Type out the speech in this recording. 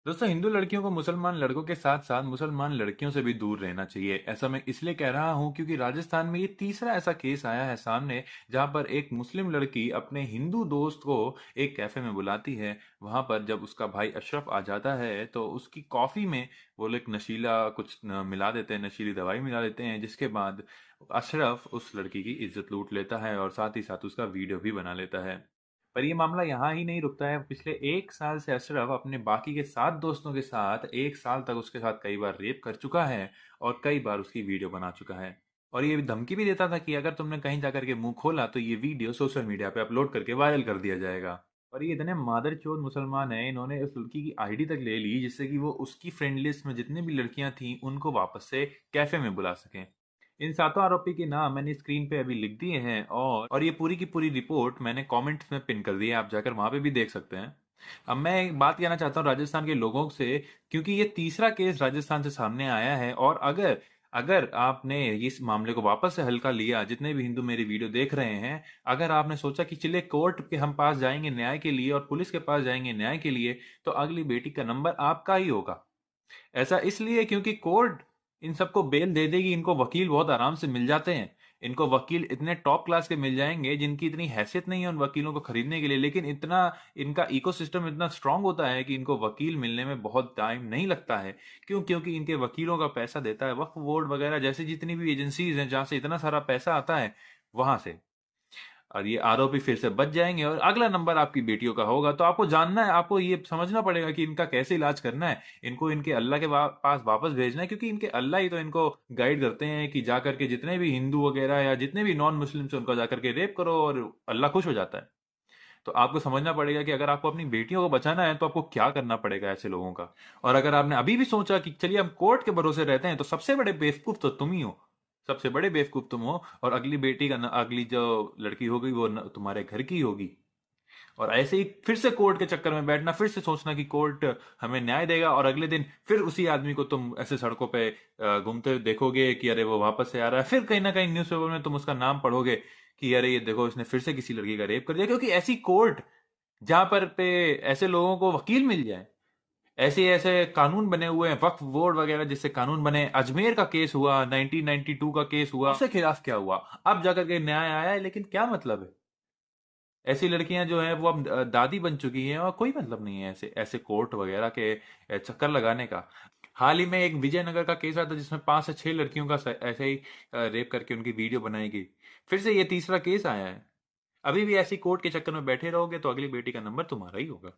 दोस्तों, हिंदू लड़कियों को मुसलमान लड़कों के साथ साथ मुसलमान लड़कियों से भी दूर रहना चाहिए। ऐसा मैं इसलिए कह रहा हूं क्योंकि राजस्थान में ये तीसरा ऐसा केस आया है सामने, जहां पर एक मुस्लिम लड़की अपने हिंदू दोस्त को एक कैफे में बुलाती है। वहां पर जब उसका भाई अशरफ आ जाता है तो उसकी कॉफी में वो लोग नशीला कुछ मिला देते हैं, नशीली दवाई मिला देते हैं, जिसके बाद अशरफ उस लड़की की इज्जत लूट लेता है और साथ ही साथ उसका वीडियो भी बना लेता है। पर ये मामला यहाँ ही नहीं रुकता है। पिछले 1 साल से अशरफ अपने बाकी के 7 दोस्तों के साथ 1 साल तक उसके साथ कई बार रेप कर चुका है और कई बार उसकी वीडियो बना चुका है। और ये धमकी भी देता था कि अगर तुमने कहीं जाकर के मुंह खोला तो ये वीडियो सोशल मीडिया पे अपलोड करके वायरल कर दिया जाएगा। और ये इतने मादरचोद मुसलमान हैं, इन्होंने उस लड़की की आईडी तक ले ली जिससे कि वो उसकी फ्रेंड लिस्ट में जितनी भी लड़कियां थीं उनको वापस से कैफे में बुला सकें। इन सातों आरोपी के नाम मैंने स्क्रीन पे अभी लिख दिए हैं और ये पूरी की पूरी रिपोर्ट मैंने कमेंट्स में पिन कर दी है, आप जाकर वहां पे भी देख सकते हैं। अब मैं एक बात कहना चाहता हूँ राजस्थान के लोगों से, क्योंकि ये तीसरा केस राजस्थान से सामने आया है और अगर अगर आपने इस मामले को वापस से हल्का लिया, जितने भी हिंदू मेरी वीडियो देख रहे हैं, अगर आपने सोचा कि चलिए कोर्ट के हम पास जाएंगे न्याय के लिए और पुलिस के पास जाएंगे न्याय के लिए, तो अगली बेटी का नंबर आपका ही होगा। ऐसा इसलिए क्योंकि कोर्ट इन सबको बेल दे देगी, इनको वकील बहुत आराम से मिल जाते हैं। इनको वकील इतने टॉप क्लास के मिल जाएंगे जिनकी इतनी हैसियत नहीं है उन वकीलों को खरीदने के लिए, लेकिन इतना इनका इकोसिस्टम इतना स्ट्रांग होता है कि इनको वकील मिलने में बहुत टाइम नहीं लगता है। क्यों? क्योंकि इनके वकीलों का पैसा देता है वक्फ बोर्ड वगैरह जैसी जितनी भी एजेंसीज हैं जहां से इतना सारा पैसा आता है, वहां से। और ये आरोपी फिर से बच जाएंगे और अगला नंबर आपकी बेटियों का होगा। तो आपको जानना है, आपको ये समझना पड़ेगा कि इनका कैसे इलाज करना है। इनको इनके अल्लाह के पास वापस भेजना है, क्योंकि इनके अल्लाह ही तो इनको गाइड करते हैं कि जाकर के जितने भी हिंदू वगैरह या जितने भी नॉन मुस्लिम से उनको जाकर के रेप करो और अल्लाह खुश हो जाता है। तो आपको समझना पड़ेगा कि अगर आपको अपनी बेटियों को बचाना है तो आपको क्या करना पड़ेगा ऐसे लोगों का। और अगर आपने अभी भी सोचा कि चलिए हम कोर्ट के भरोसे रहते हैं, तो सबसे बड़े बेवकूफ तो तुम ही हो। सबसे बड़े बेवकूफ तुम हो और अगली बेटी का अगली जो लड़की होगी वो तुम्हारे घर की होगी। और ऐसे ही फिर से कोर्ट के चक्कर में बैठना, फिर से सोचना कि कोर्ट हमें न्याय देगा और अगले दिन फिर उसी आदमी को तुम ऐसे सड़कों पे घूमते हुए देखोगे कि अरे वो वापस से आ रहा है। फिर कहीं ना कहीं न्यूज़पेपर में तुम उसका नाम पढ़ोगे कि अरे ये देखो इसने फिर से किसी लड़की का रेप कर दिया। क्योंकि ऐसी कोर्ट जहां पर पे ऐसे लोगों को वकील मिल जाए, ऐसे ऐसे कानून बने हुए हैं, वक्फ बोर्ड वगैरह जिससे कानून बने। अजमेर का केस हुआ, 1992 का केस हुआ, उसके खिलाफ क्या हुआ? अब जाकर के न्याय आया है, लेकिन क्या मतलब है? ऐसी लड़कियां जो हैं वो अब दादी बन चुकी हैं और कोई मतलब नहीं है ऐसे ऐसे कोर्ट वगैरह के चक्कर लगाने का। हाल ही में एक विजयनगर का केस आया था जिसमें 5 से 6 लड़कियों का ऐसे ही रेप करके उनकी वीडियो बनाई गई। फिर से ये तीसरा केस आया है। अभी भी ऐसी कोर्ट के चक्कर में बैठे रहोगे तो अगली बेटी का नंबर तुम्हारा ही होगा।